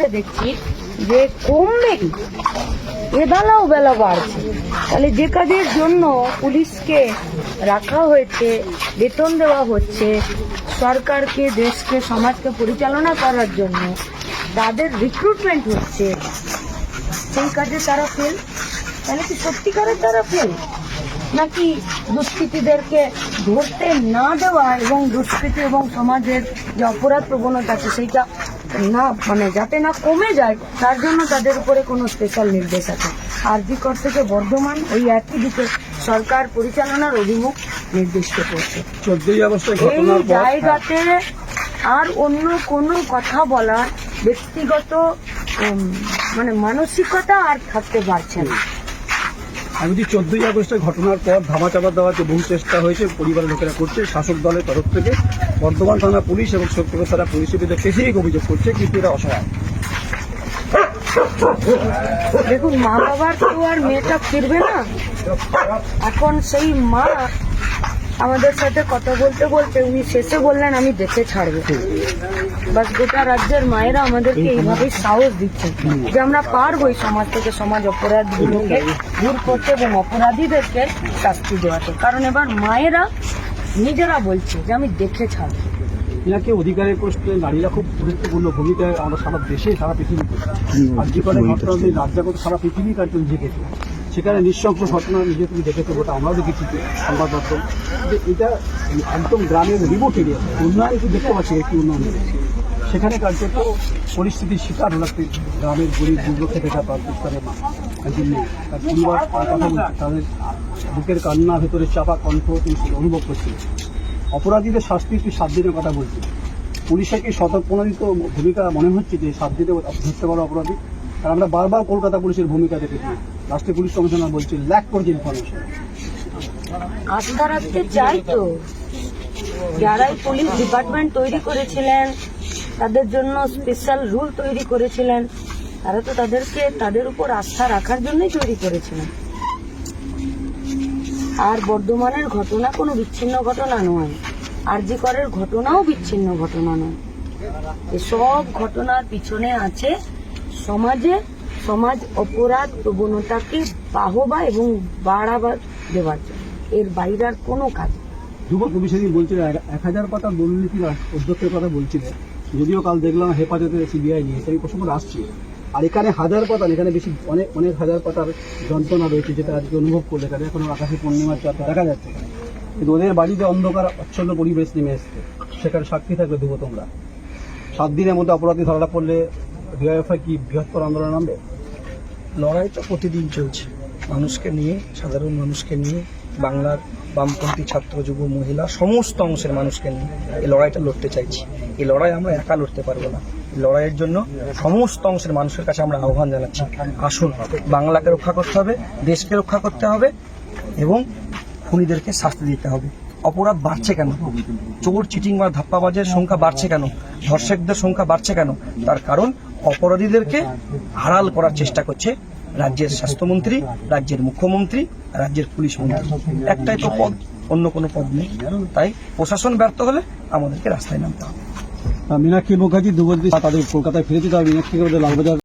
করে দেখছি যে কমবে, এবেলাও বেলা বাড়ছে। তাহলে যে কাজের জন্য পুলিশকে রাখা হয়েছে, বেতন দেওয়া হচ্ছে, সরকারকে, দেশকে, সমাজকে পরিচালনা করার জন্য তাদের রিক্রুটমেন্ট হচ্ছে, সেই কাজে তারা ফেল। তাহলে কি সত্যিকারের তারা ফেল, নাকি দুষ্কৃতীদেরকে ধরতে না দেওয়া এবং দুষ্কৃতী এবং সমাজের যে অপরাধ প্রবণতা আছে সেইটা না, মানে যাতে না কমে যায় তার জন্য তাদের উপরে কোনো স্পেশাল নির্দেশ আছে? আরজি কর থেকে বর্ধমান ওই একই দিকে সরকার পরিচালনার অভিমুখ নির্দিষ্ট করছে। 14ই আগস্টের এই জায়গাতে আর অন্য কোনো কথা বলার ব্যক্তিগত মানে মানসিকতা আর থাকতে পারছে না। আমি যদি 14ই আগস্টের ঘটনার পর ধামাচাপা দেওয়ার যে বহু চেষ্টা হয়েছে পরিবারের লোকেরা করছে, শাসক দলের তরফ থেকে বর্ধমান থানা পুলিশ এবং শক্তিগড় থানা পুলিশের বিরুদ্ধে স্পেসিফিক অভিযোগ করছে, কিন্তু এরা অসহায়। দেখুন, মা বাবার তো আর মেয়েটা ফিরবে না। এখন সেই মা আমাদের সাথে কথা বলতে বলতে উনি শেষে বললেন আমি দেখে ছাড়বো। বাস গোটা রাজ্যের মায়েরা আমাদেরকে এইভাবেই সাহস দিচ্ছে যে আমরা পারবো এই সমাজ থেকে সমাজ অপরাধগুলোকে দূর করতে এবং অপরাধীদেরকে শাস্তি দেওয়াতে। কারণ এবার মায়েরা নিজেরা বলছে যে আমি দেখে ছাড়বো। এনাকে অধিকারের প্রশ্নে নারীরা খুব গুরুত্বপূর্ণ ভূমিকায় আমরা সারা দেশে, সারা পৃথিবীতে আজকে করে ঘটনা রাজ্যাগত সারা পৃথিবী তার জন্য জেগেছে। সেখানে নিঃশঙ্ক ঘটনা নিজে তুমি দেখেছো, ওটা আমরাও দেখেছি সংবাদ মাধ্যম, যে এটা একদম গ্রামের রিমোট এরিয়া, উন্নয়ন একটু দেখতে পাচ্ছি একটি উন্নয়ন হয়েছে। সেখানে কার্যত পরিস্থিতির শিকার হল একটি গ্রামের গরিব দুর্গ থেকে পাকিস্তানের একজন মেয়ে, তার পরিবার কথা বলছে, তাদের বুকের কান্না ভেতরে চাপা কণ্ঠ তিনি অনুভব করছিলেন। অপরাধীদের শাস্তি 7 দিনের কথা বলছে। পুলিশের কি স্বতঃপ্রণোদিত ভূমিকা মনে হচ্ছে যে 7 দিনে ধরতে পারো অপরাধী? আর আমরা বারবার কলকাতা পুলিশের ভূমিকা দেখেছি, রাষ্ট্রীয় পুলিশ কমিশনার বলছে ল্যাক করছে ইনফরমেশন। আস্থা রাখতে চাই তো, যারাই পুলিশ ডিপার্টমেন্ট তৈরি করেছিলেন, তাদের জন্য স্পেশাল রুল তৈরি করেছিলেন, তারা তো তাদের উপর আস্থা রাখার জন্যই তৈরি করেছিলেন। আর বর্ধমানের ঘটনা কোনো বিচ্ছিন্ন ঘটনা নয়, আরজি করের ঘটনাও বিচ্ছিন্ন ঘটনা নয়। এসব ঘটনার পিছনে আছে সমাজ অপরাধ প্রবণতাকে বাহবা এবং বাড়াবা দেওয়ার জন্য, এর বাইরে আর কোনো কাজ। যুব কমিশনার বলছিলেন 1000 পাতা দুর্নীতির অধ্যক্ষের কথা বলছিলেন, যদিও কাল দেখলাম হেফাজতে সিবিআই নিয়ে সেই প্রসঙ্গ আসছে। আর এখানে 1000 পাতা, এখানে বেশি অনেক হাজার পাতার যন্ত্রণা রয়েছে, যেটা আজকে অনুভব করলে তাদের এখনো আকাশে পূর্ণিমার চাঁদ দেখা যাচ্ছে। কিন্তু ওদের বাড়িতে অন্ধকার অচ্ছন্ন পরিবেশ নেমে এসছে, সেখানে সাক্ষী থাকবে দেবো তোমরা। 7 দিনের মধ্যে অপরাধী ধরা পড়লে ডিওএফআই কি বৃহত্তর আন্দোলন নামবে? লড়াই তো প্রতিদিন চলছে, মানুষকে নিয়ে, সাধারণ মানুষকে নিয়ে, বাংলার বামপন্থী ছাত্র, যুব, মহিলা, সমস্ত অংশের মানুষকে নিয়ে এই লড়াইটা লড়তে চাইছি। এই লড়াই আমরা একা লড়তে পারবো না। এই লড়াইয়ের জন্য সমস্ত অংশের মানুষের কাছে আমরা আহ্বান জানাচ্ছি, আসুন, বাংলাকে রক্ষা করতে হবে, দেশকে রক্ষা করতে হবে এবং খুনিদেরকে শাস্তি দিতে হবে। অপরাধ বাড়ছে কেন? চোর, চিটিং বা ধাপ্পাবাজের সংখ্যা বাড়ছে কেন? ধর্ষকদের সংখ্যা বাড়ছে কেন? তার কারণ অপরাধীদেরকে আড়াল করার চেষ্টা করছে রাজ্যের স্বাস্থ্যমন্ত্রী, রাজ্যের মুখ্যমন্ত্রী, রাজ্যের পুলিশ মন্ত্রী। একটাই তো পদ, অন্য কোনো পদ নেই। তাই প্রশাসন ব্যর্থ হলে আমাদেরকে রাস্তায় নামতে হবে। মীনাক্ষী মুখার্জি দুবর্দি তাদের কলকাতায় ফিরেছে, তার মীনাক্ষীকে লালবাজার